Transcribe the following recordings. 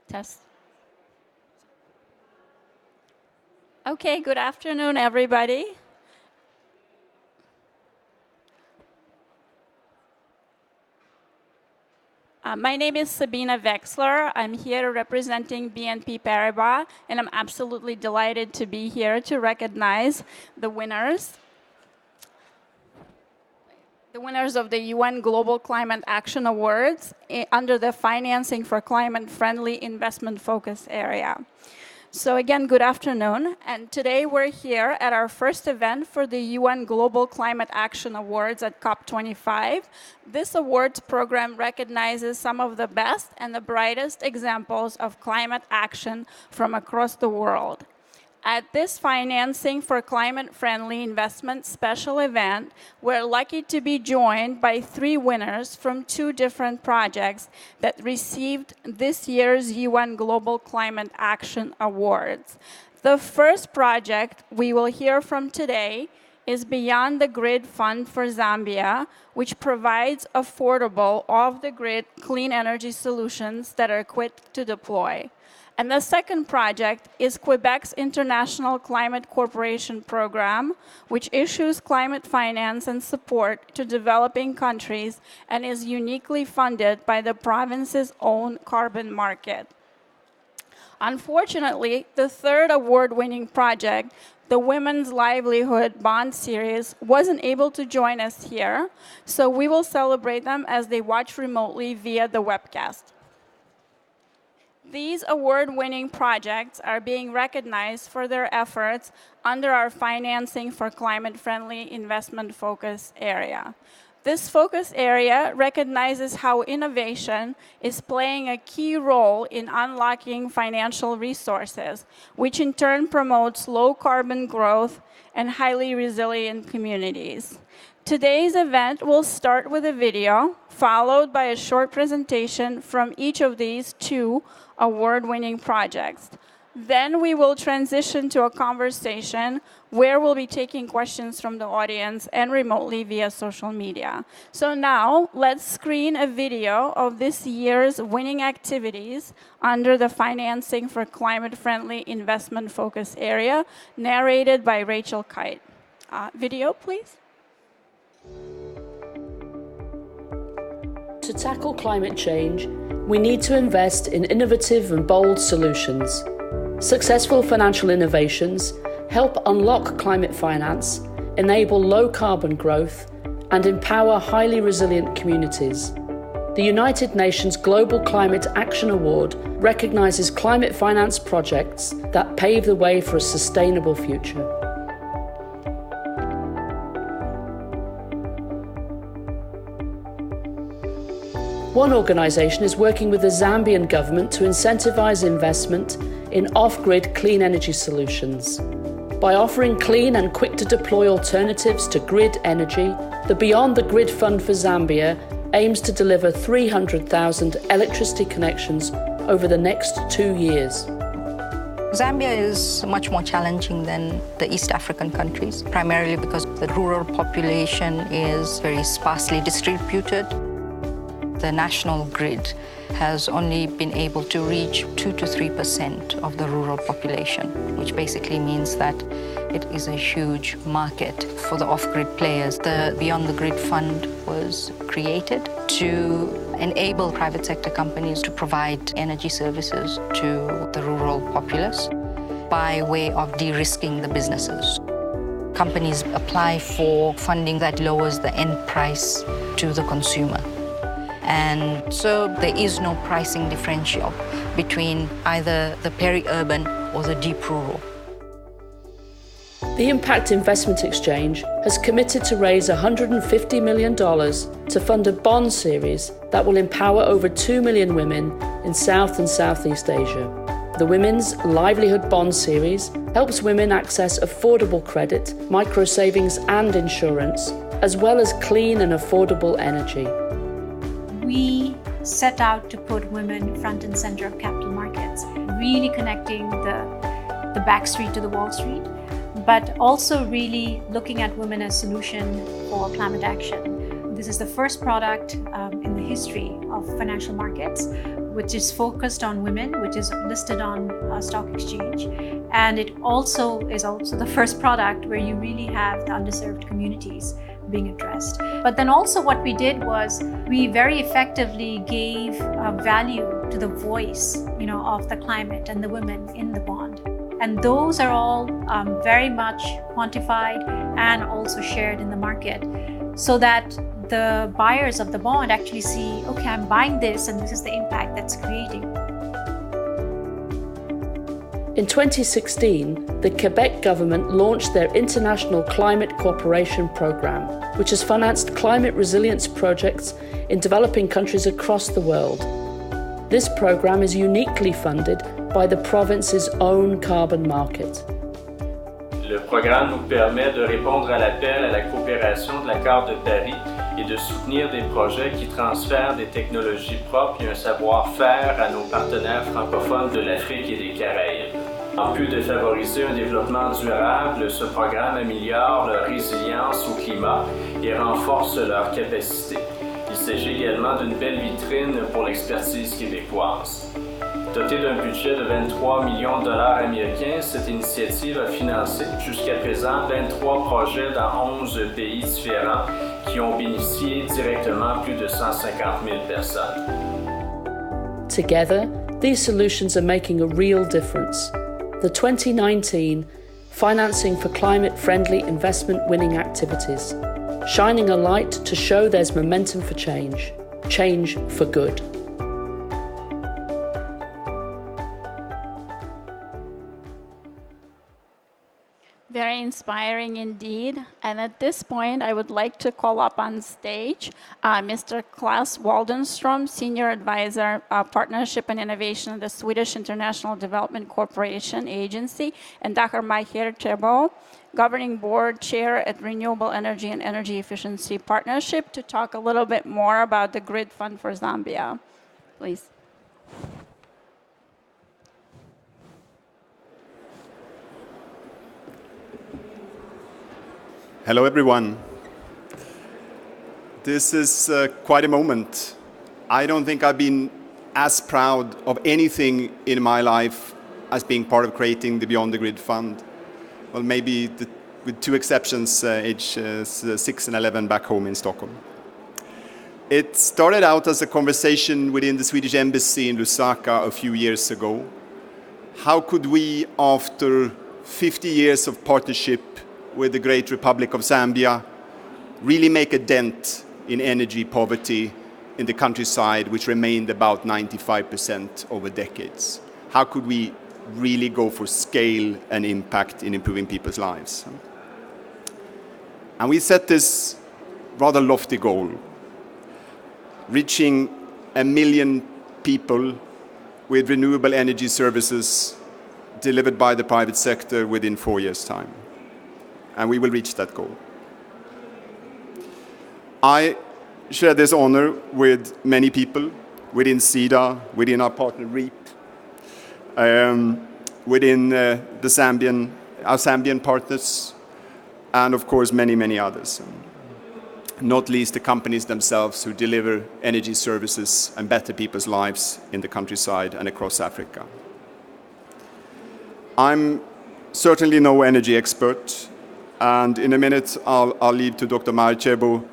Test. Okay, good afternoon, everybody. My name is Sabina Wexler. I'm here representing BNP Paribas, and I'm absolutely delighted to be here to recognize the winners. The winners of the UN Global Climate Action Awards under the Financing for Climate-Friendly Investment Focus area. So again, good afternoon. And today we're here at our first event for the UN Global Climate Action Awards at COP25. This awards program recognizes some of the best and the brightest examples of climate action from across the world. At this Financing for Climate-Friendly Investment special event, we're lucky to be joined by 3 winners from 2 different projects that received this year's UN Global Climate Action Awards. The first project we will hear from today is Beyond the Grid Fund for Zambia, which provides affordable, off-the-grid clean energy solutions that are quick to deploy. And the second project is Quebec's International Climate Corporation Program, which issues climate finance and support to developing countries and is uniquely funded by the province's own carbon market. Unfortunately, the third award-winning project, the Women's Livelihood Bond Series, wasn't able to join us here, so we will celebrate them as they watch remotely via the webcast. These award-winning projects are being recognized for their efforts under our Financing for Climate-Friendly Investment Focus area. This focus area recognizes how innovation is playing a key role in unlocking financial resources, which in turn promotes low-carbon growth and highly resilient communities. Today's event will start with a video, followed by a short presentation from each of these 2 award-winning projects. Then we will transition to a conversation where we'll be taking questions from the audience and remotely via social media. So now, let's screen a video of this year's winning activities under the Financing for Climate-Friendly Investment Focus area, narrated by Rachel Kite. Video, please. To tackle climate change, we need to invest in innovative and bold solutions. Successful financial innovations help unlock climate finance, enable low-carbon growth, and empower highly resilient communities. The United Nations Global Climate Action Award recognizes climate finance projects that pave the way for a sustainable future. One organisation is working with the Zambian government to incentivise investment in off-grid clean energy solutions. By offering clean and quick-to-deploy alternatives to grid energy, the Beyond the Grid Fund for Zambia aims to deliver 300,000 electricity connections over the next 2 years. Zambia is much more challenging than the East African countries, primarily because the rural population is very sparsely distributed. The national grid has only been able to reach 2 to 3% of the rural population, which basically means that it is a huge market for the off-grid players. The Beyond the Grid Fund was created to enable private sector companies to provide energy services to the rural populace by way of de-risking the businesses. Companies apply for funding that lowers the end price to the consumer. And so there is no pricing differential between either the peri-urban or the deep rural. The Impact Investment Exchange has committed to raise $150 million to fund a bond series that will empower over 2 million women in South and Southeast Asia. The Women's Livelihood Bond Series helps women access affordable credit, micro-savings and insurance, as well as clean and affordable energy. We set out to put women front and center of capital markets, really connecting the back street to the Wall Street, but also really looking at women as solution for climate action. This is the first product in the history of financial markets which is focused on women, which is listed on stock exchange. And it also is the first product where you really have the underserved communities being addressed. But then also what we did was we very effectively gave value to the voice, of the climate and the women in the bond. And those are all very much quantified and also shared in the market, so that the buyers of the bond actually see, okay, I'm buying this and this is the impact that's creating. In 2016, the Quebec government launched their International Climate Cooperation Programme, which has financed climate resilience projects in developing countries across the world. This programme is uniquely funded by the province's own carbon market. Le programme nous permet de répondre à l'appel à la coopération de l'accord de Paris et de soutenir des projets qui transfèrent des technologies propres et un savoir-faire à nos partenaires francophones de l'Afrique et des Caraïbes. En plus de favoriser un développement durable, ce programme améliore leur résilience au climat et renforce leurs capacités. Il s'agit également d'une belle vitrine pour l'expertise québécoise. Dotée d'un budget de 23 millions de dollars américains, cette initiative a financé jusqu'à présent 23 projets dans 11 pays différents qui ont bénéficié directement plus de 150 000 personnes. Together, these solutions are making a real difference. The 2019 Financing for Climate-Friendly Investment Winning Activities, shining a light to show there's momentum for change for good. Very inspiring indeed. And at this point, I would like to call up on stage Mr. Claes Waldenstrom, Senior Advisor, Partnership and Innovation at the Swedish International Development Corporation Agency, and Dr. Michael Chebo, Governing Board Chair at Renewable Energy and Energy Efficiency Partnership, to talk a little bit more about the Grid Fund for Zambia. Please. Hello, everyone. This is quite a moment. I don't think I've been as proud of anything in my life as being part of creating the Beyond the Grid Fund. Well, maybe with two exceptions, age 6 and 11 back home in Stockholm. It started out as a conversation within the Swedish Embassy in Lusaka a few years ago. How could we, after 50 years of partnership with the great Republic of Zambia, really make a dent in energy poverty in the countryside, which remained about 95% over decades? How could we really go for scale and impact in improving people's lives? And we set this rather lofty goal, reaching 1 million people with renewable energy services delivered by the private sector within 4 years' time. And we will reach that goal. I share this honor with many people within SIDA, within our partner REAP, within our Zambian partners, and of course many, many others. Not least the companies themselves who deliver energy services and better people's lives in the countryside and across Africa. I'm certainly no energy expert, and in a minute I'll leave to Dr. Marchebo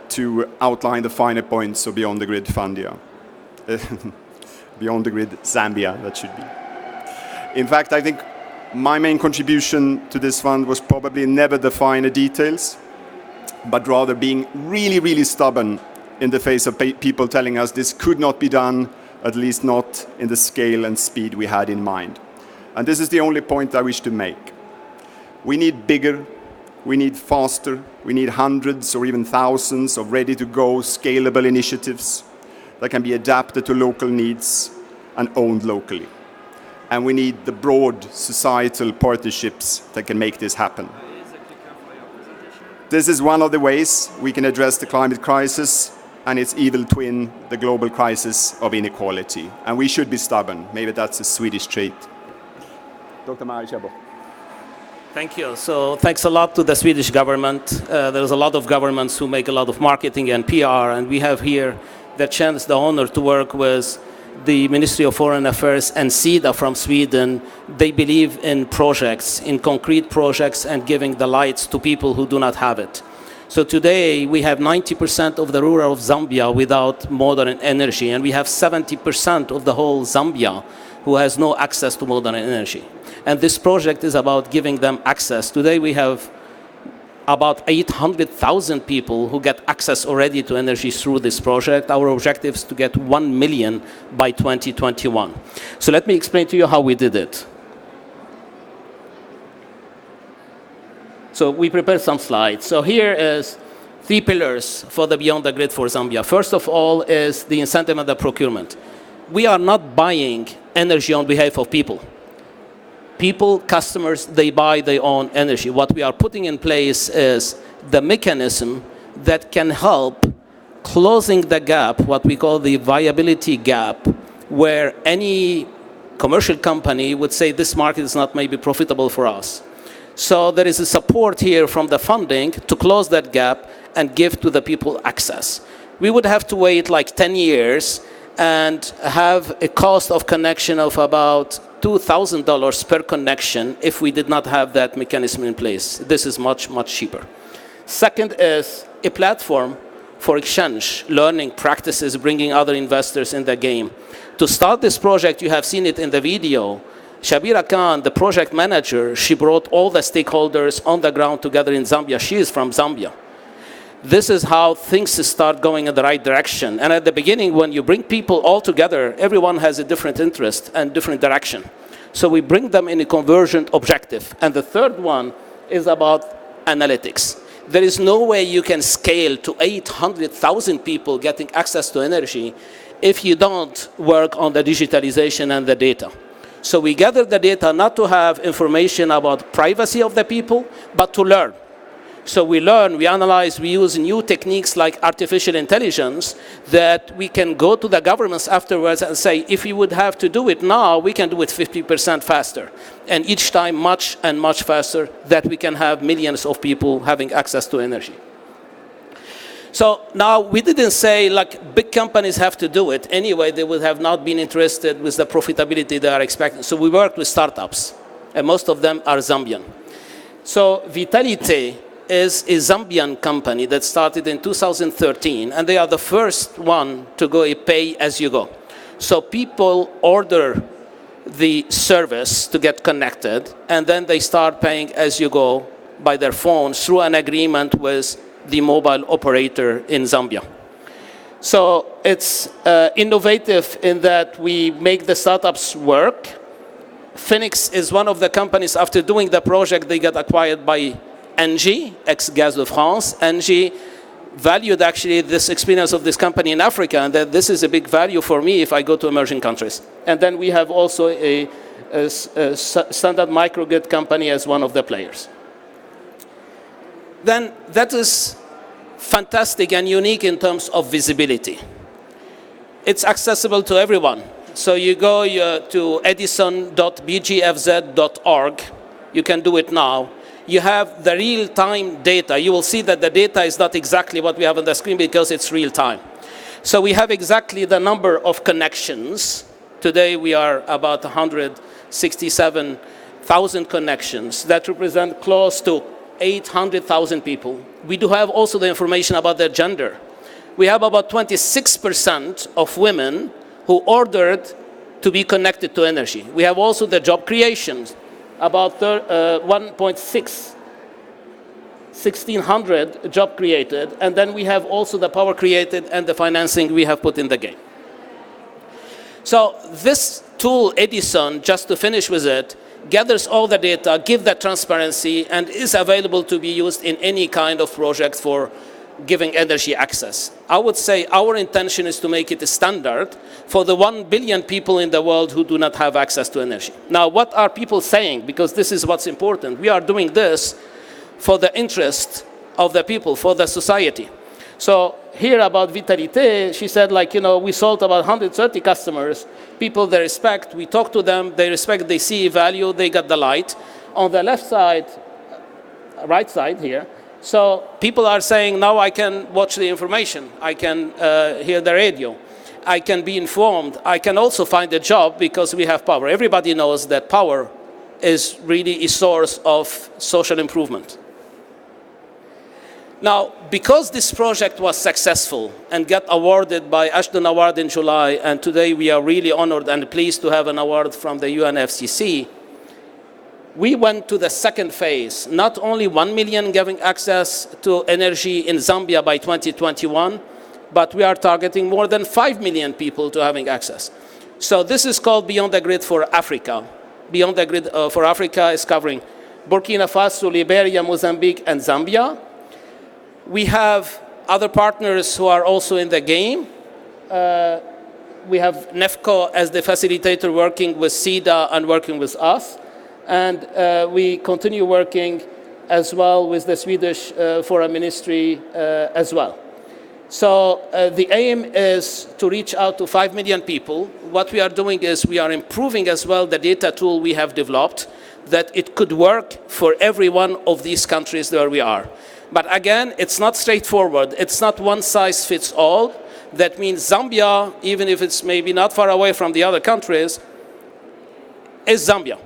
to outline the finer points of Beyond the Grid Fundia. Beyond the Grid Zambia, that should be. In fact, I think my main contribution to this fund was probably never the finer details, but rather being really, really stubborn in the face of people telling us this could not be done, at least not in the scale and speed we had in mind. And this is the only point I wish to make. We need bigger, we need faster, we need hundreds or even thousands of ready-to-go, scalable initiatives that can be adapted to local needs and owned locally. And we need the broad societal partnerships that can make this happen. This is one of the ways we can address the climate crisis and its evil twin, the global crisis of inequality. And we should be stubborn. Maybe that's a Swedish trait. Dr. Marchebo. Thank you. So thanks a lot to the Swedish government. There's a lot of governments who make a lot of marketing and PR, and we have here the chance, the honor to work with the Ministry of Foreign Affairs and SIDA from Sweden, they believe in projects, in concrete projects, and giving the lights to people who do not have it. So today, we have 90% of the rural of Zambia without modern energy, and we have 70% of the whole Zambia who has no access to modern energy. And this project is about giving them access. Today, we have about 800,000 people who get access already to energy through this project. Our objective is to get 1 million by 2021. So let me explain to you how we did it. So we prepared some slides. So here is 3 pillars for the Beyond the Grid for Zambia. First of all is the incentive and the procurement. We are not buying energy on behalf of people. People, customers, they buy their own energy. What we are putting in place is the mechanism that can help closing the gap, what we call the viability gap, where any commercial company would say this market is not maybe profitable for us. So there is a support here from the funding to close that gap and give to the people access. We would have to wait like 10 years and have a cost of connection of about $2,000 per connection if we did not have that mechanism in place. This is much, much cheaper. Second is a platform for exchange, learning practices, bringing other investors in the game. To start this project, you have seen it in the video, Shabira Khan, the project manager, she brought all the stakeholders on the ground together in Zambia. She is from Zambia. This is how things start going in the right direction. And at the beginning, when you bring people all together, everyone has a different interest and different direction. So we bring them in a convergent objective. And the third one is about analytics. There is no way you can scale to 800,000 people getting access to energy if you don't work on the digitalization and the data. So we gather the data not to have information about privacy of the people, but to learn. So we learn, we analyze, we use new techniques like artificial intelligence that we can go to the governments afterwards and say, if we would have to do it now, we can do it 50% faster. And each time much and much faster, that we can have millions of people having access to energy. So now we didn't say like big companies have to do it. Anyway, they would have not been interested with the profitability they are expecting. So we worked with startups, and most of them are Zambian. So Vitalite is a Zambian company that started in 2013, and they are the first one to go a pay-as-you-go. So people order the service to get connected, and then they start paying as you go by their phones through an agreement with the mobile operator in Zambia. So it's innovative in that we make the startups work. Phoenix is one of the companies, after doing the project, they got acquired by Engie, ex-Gaz de France. Engie valued actually this experience of this company in Africa, and that this is a big value for me if I go to emerging countries. And then we have also a standard microgrid company as one of the players. Then that is fantastic and unique in terms of visibility. It's accessible to everyone. So you go to edison.bgfz.org. You can do it now. You have the real-time data. You will see that the data is not exactly what we have on the screen because it's real-time. So we have exactly the number of connections. Today we are about 167,000 connections that represent close to 800,000 people. We do have also the information about their gender. We have about 26% of women who ordered to be connected to energy. We have also the job creations, about 1,600 job created, and then we have also the power created and the financing we have put in the game. So this tool, Edison, just to finish with it, gathers all the data, gives that transparency, and is available to be used in any kind of project for giving energy access. I would say our intention is to make it a standard for the 1 billion people in the world who do not have access to energy. Now, what are people saying? Because this is what's important. We are doing this for the interest of the people, for the society. So here about Vitalite, she said, like, you know, we sold about 130 customers. People they respect, we talk to them, they respect, they see value, they got the light. On the left side, right side here, so people are saying, now I can watch the information, I can hear the radio. I can be informed, I can also find a job because we have power. Everybody knows that power is really a source of social improvement. Now, because this project was successful and got awarded by Ashton Award in July, and today we are really honored and pleased to have an award from the UNFCCC, we went to the second phase, not only 1 million giving access to energy in Zambia by 2021, but we are targeting more than 5 million people to having access. So this is called Beyond the Grid for Africa. Beyond the Grid for Africa is covering Burkina Faso, Liberia, Mozambique, and Zambia. We have other partners who are also in the game. We have NEFCO as the facilitator working with SIDA and working with us. And we continue working as well with the Swedish Foreign Ministry as well. So the aim is to reach out to 5 million people. What we are doing is we are improving as well the data tool we have developed, that it could work for every one of these countries where we are. But again, it's not straightforward. It's not one size fits all. That means Zambia, even if it's maybe not far away from the other countries, is Zambia.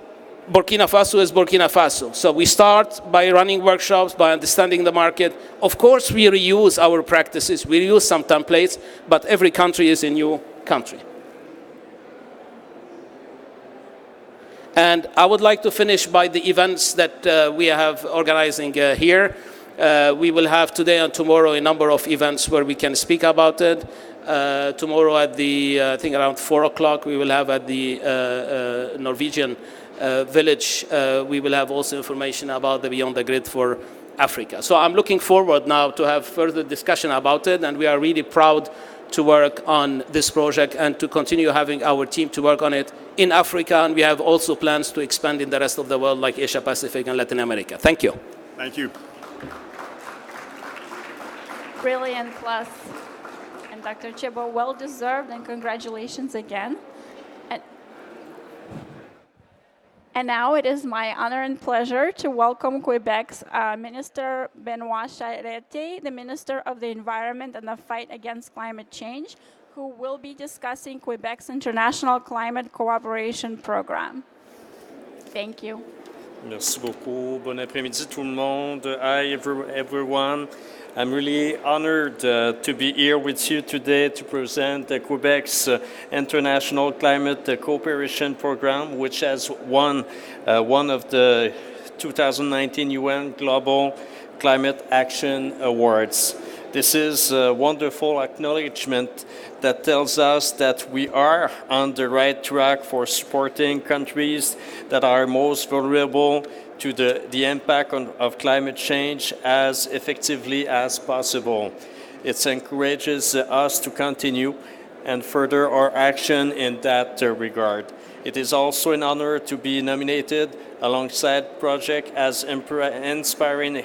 Burkina Faso is Burkina Faso. So we start by running workshops, by understanding the market. Of course, we reuse our practices. We reuse some templates, but every country is a new country. And I would like to finish by the events that we have organizing here. We will have today and tomorrow a number of events where we can speak about it. Tomorrow at the, I think around 4 o'clock, we will have at the Norwegian village, we will have also information about the Beyond the Grid for Africa. So I'm looking forward now to have further discussion about it, and we are really proud to work on this project and to continue having our team to work on it in Africa, and we have also plans to expand in the rest of the world like Asia Pacific and Latin America. Thank you. Thank you. Brilliant class. And Dr. Chebo, well deserved, and congratulations again. And now it is my honor and pleasure to welcome Quebec's Minister Benoit Charette, the Minister of the Environment and the Fight Against Climate Change, who will be discussing Quebec's International Climate Cooperation Program. Thank you. Merci beaucoup. Bon après-midi tout le monde. Hi everyone. I'm really honored to be here with you today to present Quebec's International Climate Cooperation Program, which has won one of the 2019 UN Global Climate Action Awards. This is a wonderful acknowledgement that tells us that we are on the right track for supporting countries that are most vulnerable to the impact of climate change as effectively as possible. It encourages us to continue and further our action in that regard. It is also an honor to be nominated alongside projects as inspiring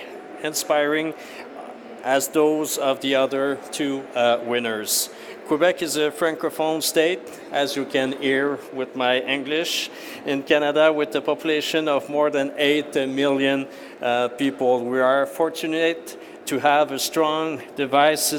as those of the other two winners. Quebec is a francophone state, as you can hear with my English, in Canada with a population of more than 8 million people. We are fortunate to have a strong, diverse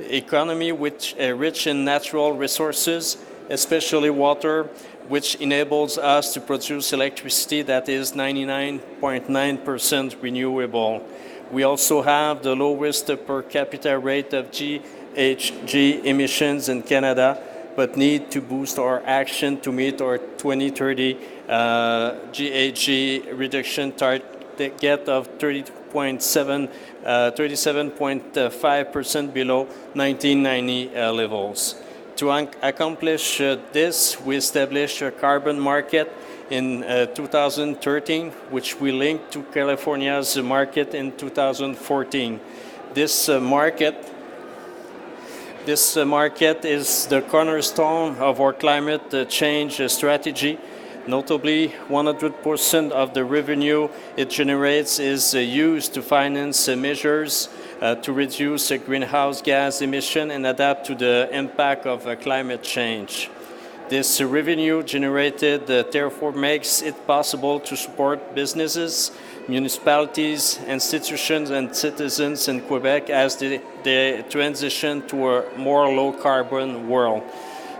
economy which rich in natural resources, especially water, which enables us to produce electricity that is 99.9% renewable. We also have the lowest per capita rate of GHG emissions in Canada, but need to boost our action to meet our 2030 GHG reduction target of 37.5% below 1990 levels. To accomplish this, we established a carbon market in 2013, which we linked to California's market in 2014. This market is the cornerstone of our climate change strategy. Notably, 100% of the revenue it generates is used to finance measures to reduce greenhouse gas emission and adapt to the impact of climate change. This revenue generated therefore makes it possible to support businesses, municipalities, institutions, and citizens in Quebec as they transition to a more low-carbon world.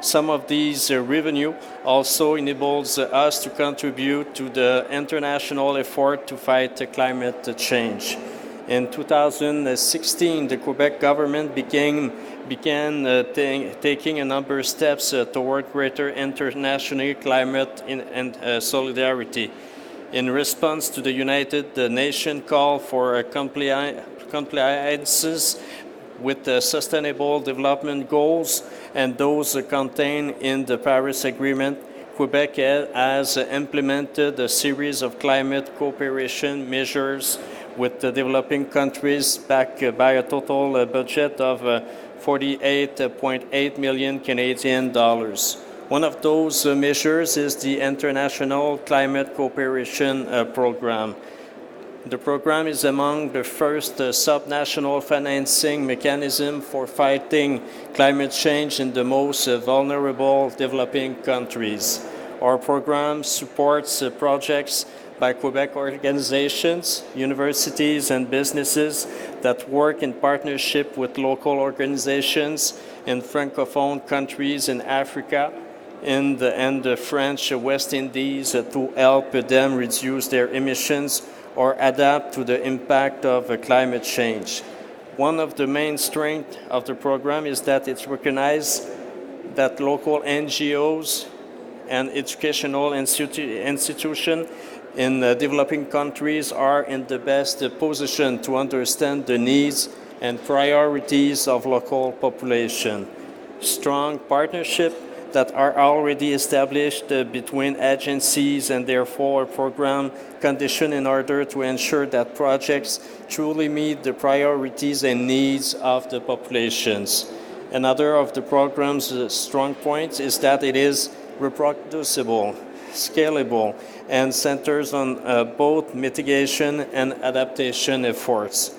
Some of these revenue also enables us to contribute to the international effort to fight climate change. In 2016, the Quebec government began taking a number of steps toward greater international climate and solidarity. In response to the United Nations call for compliances with the Sustainable Development Goals and those contained in the Paris Agreement, Quebec has implemented a series of climate cooperation measures with the developing countries backed by a total budget of 48.8 million Canadian dollars. One of those measures is the International Climate Cooperation Program. The program is among the first subnational financing mechanism for fighting climate change in the most vulnerable developing countries. Our program supports projects by Quebec organizations, universities, and businesses that work in partnership with local organizations in Francophone countries in Africa and the French West Indies to help them reduce their emissions or adapt to the impact of climate change. One of the main strengths of the program is that it recognizes that local NGOs and educational institutions in developing countries are in the best position to understand the needs and priorities of local population. Strong partnerships that are already established between agencies and therefore program condition in order to ensure that projects truly meet the priorities and needs of the populations. Another of the program's strong points is that it is reproducible, scalable, and centers on both mitigation and adaptation efforts.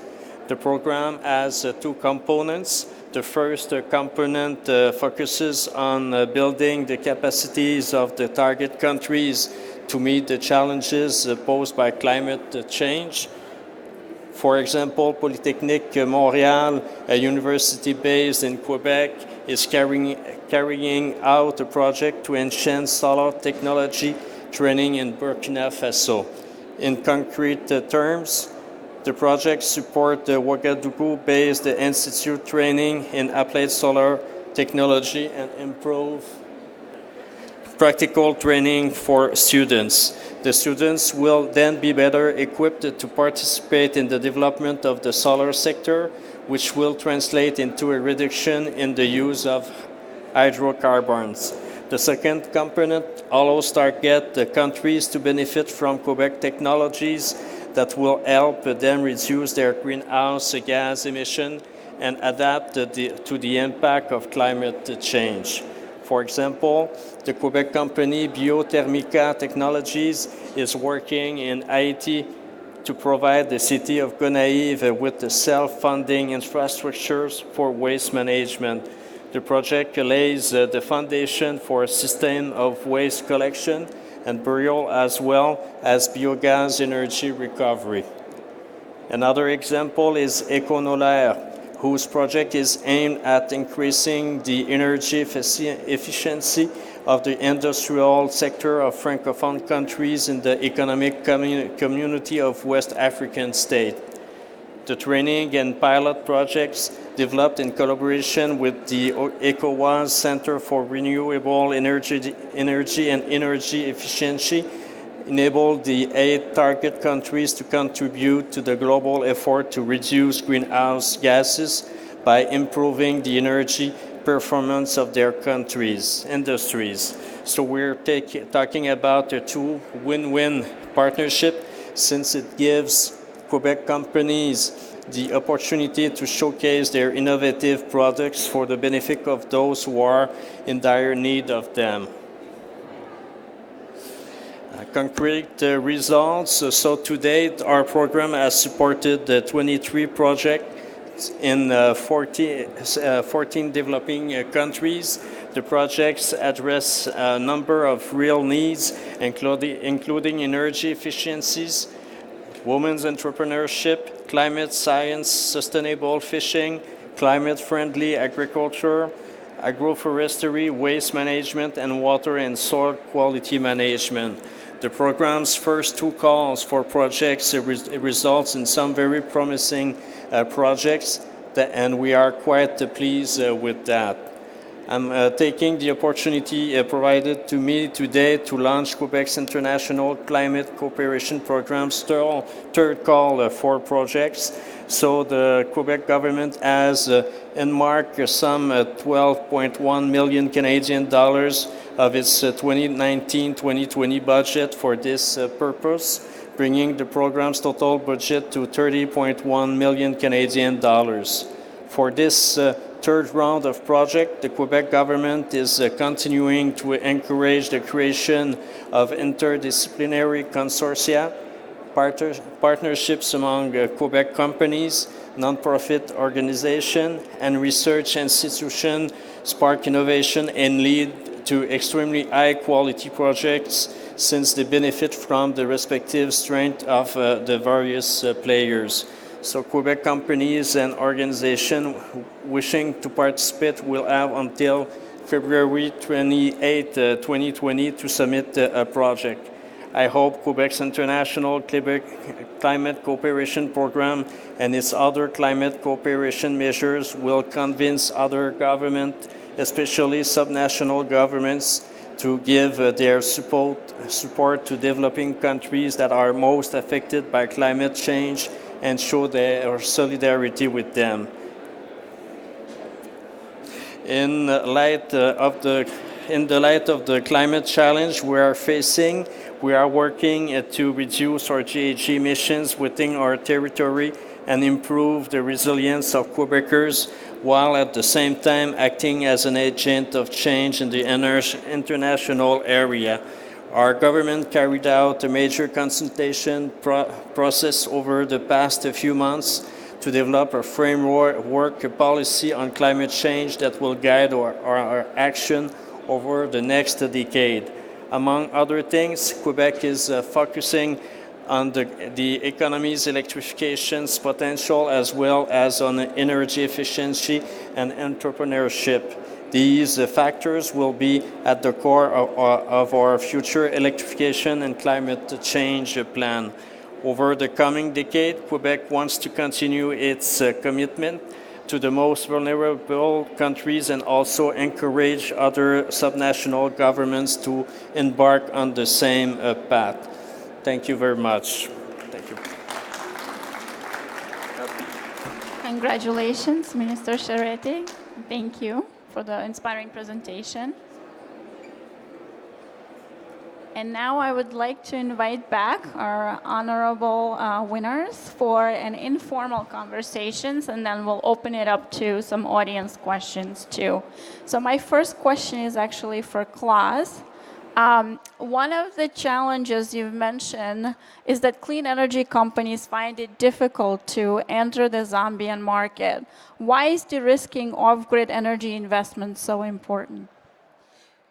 The program has two components. The first component focuses on building the capacities of the target countries to meet the challenges posed by climate change. For example, Polytechnique Montréal, a university based in Quebec, is carrying out a project to enhance solar technology training in Burkina Faso. In concrete terms, the project supports the Ouagadougou-based institute training in applied solar technology and improve practical training for students. The students will then be better equipped to participate in the development of the solar sector, which will translate into a reduction in the use of hydrocarbons. The second component allows target countries to benefit from Quebec technologies that will help them reduce their greenhouse gas emission and adapt to the impact of climate change. For example, the Quebec company Biothermica Technologies is working in Haiti to provide the city of Gonaïves with the self-funding infrastructures for waste management. The project lays the foundation for a system of waste collection and burial as well as biogas energy recovery. Another example is Econolaire, whose project is aimed at increasing the energy efficiency of the industrial sector of Francophone countries in the economic community of West African states. The training and pilot projects developed in collaboration with the ECOWAS Center for Renewable Energy and Energy Efficiency enable the 8 target countries to contribute to the global effort to reduce greenhouse gases by improving the energy performance of their industries. So we're talking about a two win-win partnership, since it gives Quebec companies the opportunity to showcase their innovative products for the benefit of those who are in dire need of them. Concrete results. So to date, our program has supported 23 projects in 14 developing countries. The projects address a number of real needs, including energy efficiencies, women's entrepreneurship, climate science, sustainable fishing, climate-friendly agriculture, agroforestry, waste management, and water and soil quality management. The program's first 2 calls for projects results in some very promising projects, and we are quite pleased with that. I'm taking the opportunity provided to me today to launch Quebec's International Climate Cooperation Program's third call for projects. So the Quebec government has earmarked some 12.1 million Canadian dollars of its 2019-2020 budget for this purpose, bringing the program's total budget to 30.1 million Canadian dollars. For this third round of project, the Quebec government is continuing to encourage the creation of interdisciplinary consortia, partnerships among Quebec companies, nonprofit organizations, and research institutions spark innovation and lead to extremely high-quality projects since they benefit from the respective strength of the various players. So Quebec companies and organizations wishing to participate will have until February 28, 2020 to submit a project. I hope Quebec's International Climate Cooperation Program and its other climate cooperation measures will convince other governments, especially subnational governments, to give their support to developing countries that are most affected by climate change and show their solidarity with them. In the light of the climate challenge we are facing, we are working to reduce our GHG emissions within our territory and improve the resilience of Quebecers, while at the same time acting as an agent of change in the international area. Our government carried out a major consultation process over the past few months to develop a framework policy on climate change that will guide our action over the next decade. Among other things, Quebec is focusing on the economy's electrification's potential as well as on energy efficiency and entrepreneurship. These factors will be at the core of our future electrification and climate change plan. Over the coming decade, Quebec wants to continue its commitment to the most vulnerable countries and also encourage other subnational governments to embark on the same path. Thank you very much. Thank you. Congratulations, Minister Charette. Thank you for the inspiring presentation. And now I would like to invite back our honorable winners for an informal conversations, and then we'll open it up to some audience questions too. So my first question is actually for Klaas. One of the challenges you've mentioned is that clean energy companies find it difficult to enter the Zambian market. Why is de-risking off-grid energy investments so important?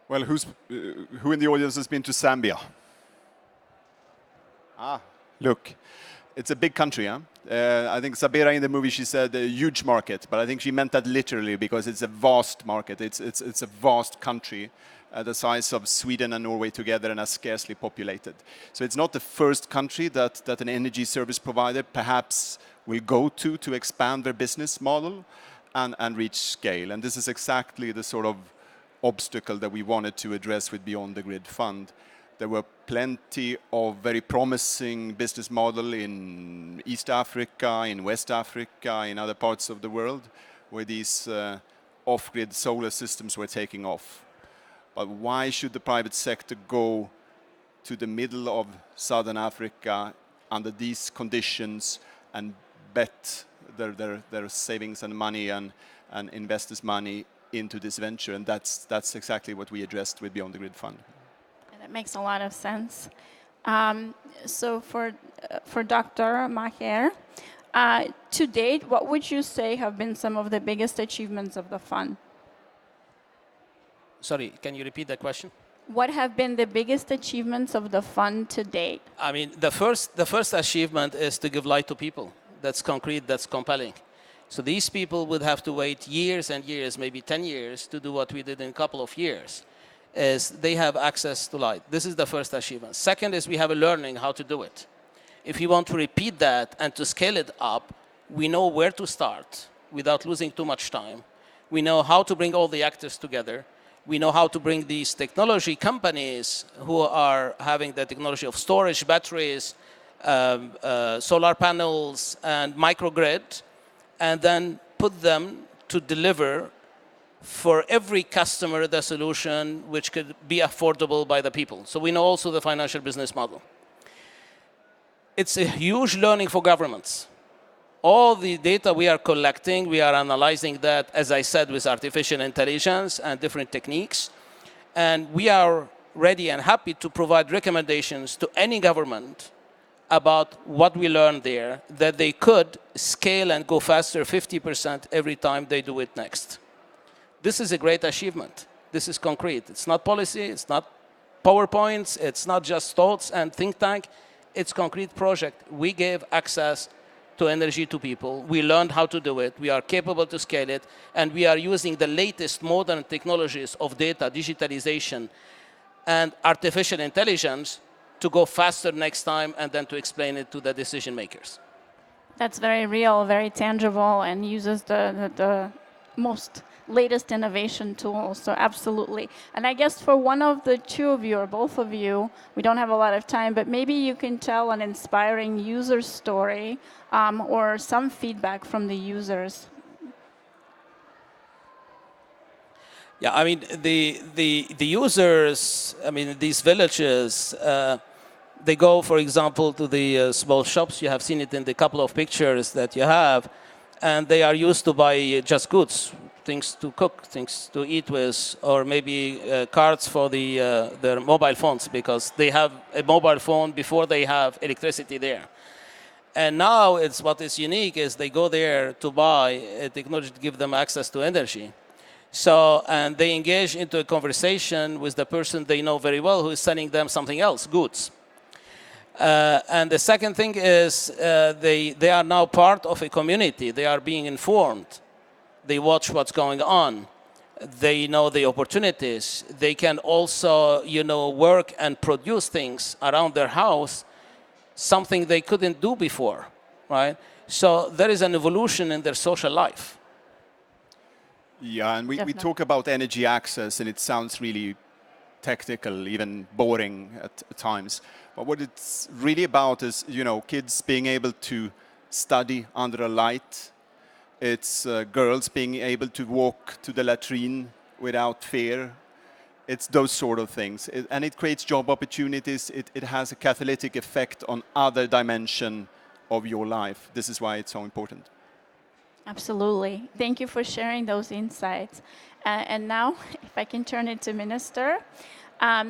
Well, who in the audience has been to Zambia? Look, it's a big country, huh? I think Sabira in the movie, she said a huge market, but I think she meant that literally because it's a vast market. It's a vast country, the size of Sweden and Norway together, and are scarcely populated. So it's not the first country that an energy service provider perhaps will go to expand their business model and reach scale. And this is exactly the sort of obstacle that we wanted to address with Beyond the Grid Fund. There were plenty of very promising business model in East Africa, in West Africa, in other parts of the world, where these off-grid solar systems were taking off. But why should the private sector go to the middle of Southern Africa under these conditions and bet their savings and money and investors' money into this venture? And that's exactly what we addressed with Beyond the Grid Fund. And that makes a lot of sense. So for Dr. Maher, To date, what would you say have been some of the biggest achievements of the fund? Sorry, can you repeat that question? What have been the biggest achievements of the fund to date? I mean, the first achievement is to give light to people. That's concrete, that's compelling. So these people would have to wait years and years, maybe 10 years, to do what we did in a couple of years, is they have access to light. This is the first achievement. Second is we have a learning how to do it. If you want to repeat that and to scale it up, we know where to start without losing too much time. We know how to bring all the actors together. We know how to bring these technology companies who are having the technology of storage, batteries, solar panels, and microgrid, and then put them to deliver for every customer the solution which could be affordable by the people. So we know also the financial business model. It's a huge learning for governments. All the data we are collecting, we are analyzing that, as I said, with artificial intelligence and different techniques. And we are ready and happy to provide recommendations to any government about what we learned there, that they could scale and go faster 50% every time they do it next. This is a great achievement. This is concrete. It's not policy, it's not PowerPoints, it's not just thoughts and think tank. It's concrete project. We gave access to energy to people. We learned how to do it. We are capable to scale it. And we are using the latest modern technologies of data, digitalization, and artificial intelligence to go faster next time and then to explain it to the decision makers. That's very real, very tangible, and uses the most latest innovation tools, so absolutely. And I guess for one of the two of you, or both of you, we don't have a lot of time, but maybe you can tell an inspiring user story or some feedback from the users. Yeah, I mean, the users, I mean, these villages, they go, for example, to the small shops. You have seen it in the couple of pictures that you have, and they are used to buy just goods, things to cook, things to eat with, or maybe cards for their mobile phones, because they have a mobile phone before they have electricity there. And now it's what is unique is they go there to buy a technology to give them access to energy. So, and they engage into a conversation with the person they know very well who is selling them something else, goods. And the second thing is they are now part of a community. They are being informed. They watch what's going on. They know the opportunities. They can also, work and produce things around their house, something they couldn't do before, right? So there is an evolution in their social life. Yeah, and we talk about energy access, and it sounds really technical, even boring at times. But what it's really about is, kids being able to study under a light. It's girls being able to walk to the latrine without fear. It's those sort of things. And it creates job opportunities. It has a catalytic effect on other dimension of your life. This is why it's so important. Absolutely. Thank you for sharing those insights. And now, if I can turn it to Minister.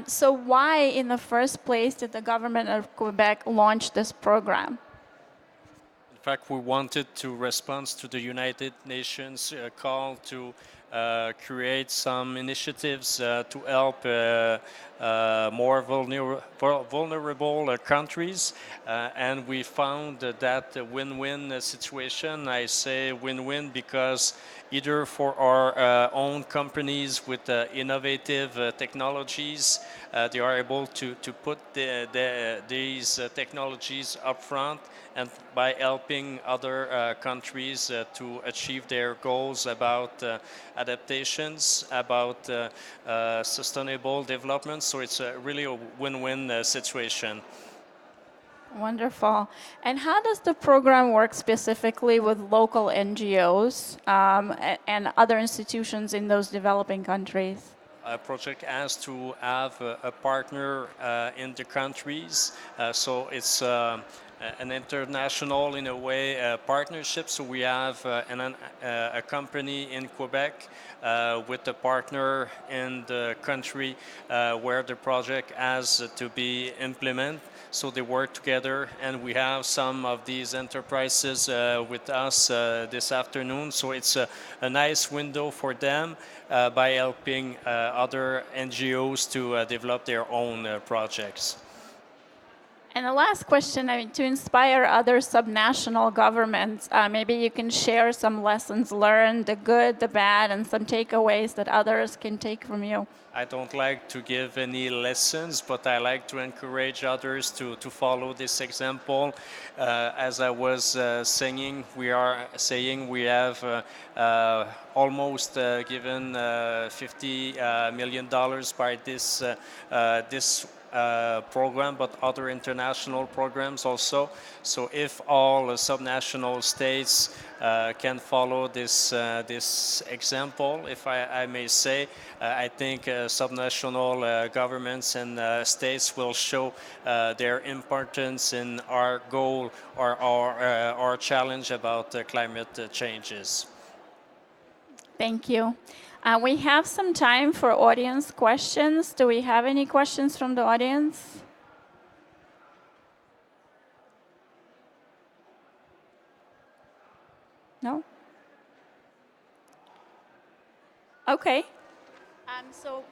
So why, in the first place, did the government of Quebec launch this program? In fact, we wanted to respond to the United Nations call to create some initiatives to help more vulnerable countries, and we found that win-win situation. I say win-win because either for our own companies with innovative technologies, they are able to put these technologies up front, and by helping other countries to achieve their goals about adaptations, about sustainable development. So it's really a win-win situation. Wonderful. And how does the program work specifically with local NGOs and other institutions in those developing countries? A project has to have a partner in the countries, so it's an international, in a way, partnership. So we have a company in Quebec with a partner in the country where the project has to be implemented. So they work together, and we have some of these enterprises with us this afternoon. So it's a nice window for them by helping other NGOs to develop their own projects. And the last question, I mean, to inspire other subnational governments, maybe you can share some lessons learned, the good, the bad, and some takeaways that others can take from you. I don't like to give any lessons, but I like to encourage others to follow this example. As I was saying, we have almost given $50 million by this program, but other international programs also. So if all subnational states can follow this example, if I may say, I think subnational governments and states will show their importance in our goal or our challenge about climate changes. Thank you. We have some time for audience questions. Do we have any questions from the audience? No? Okay. So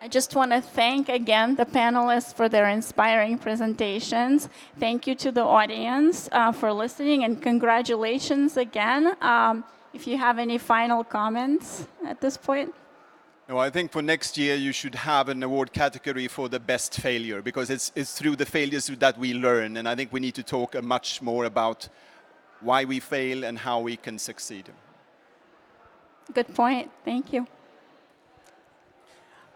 I just want to thank again the panelists for their inspiring presentations. Thank you to the audience for listening, and congratulations again. If you have any final comments at this point. No, I think for next year you should have an award category for the best failure, because it's through the failures that we learn, and I think we need to talk much more about why we fail and how we can succeed. Good point. Thank you.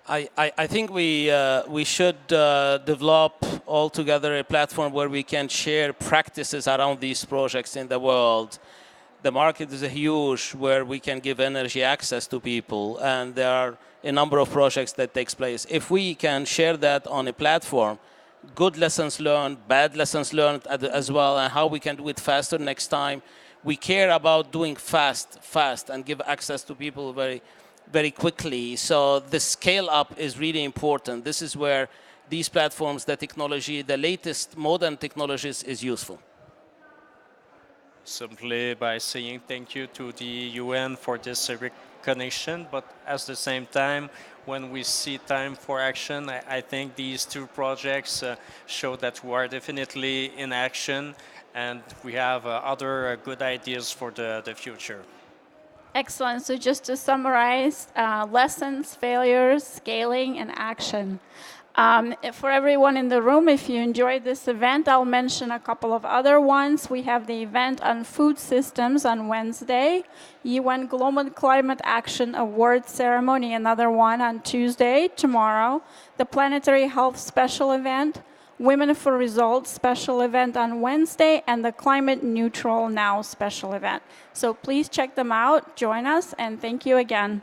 I think we should develop altogether a platform where we can share practices around these projects in the world. The market is huge, where we can give energy access to people, and there are a number of projects that takes place. If we can share that on a platform, good lessons learned, bad lessons learned as well, and how we can do it faster next time. We care about doing fast, and give access to people very, very quickly. So the scale up is really important. This is where these platforms, the technology, the latest modern technologies is useful. Simply by saying thank you to the UN for this recognition, but at the same time, when we see time for action, I think these two projects show that we are definitely in action, and we have other good ideas for the future. Excellent. So just to summarize, lessons, failures, scaling, and action. For everyone in the room, if you enjoyed this event, I'll mention a couple of other ones. We have the event on food systems on Wednesday, UN Global Climate Action Awards Ceremony, another one on Tuesday, tomorrow, the Planetary Health Special Event, Women for Results Special Event on Wednesday, and the Climate Neutral Now Special Event. So please check them out, join us, and thank you again.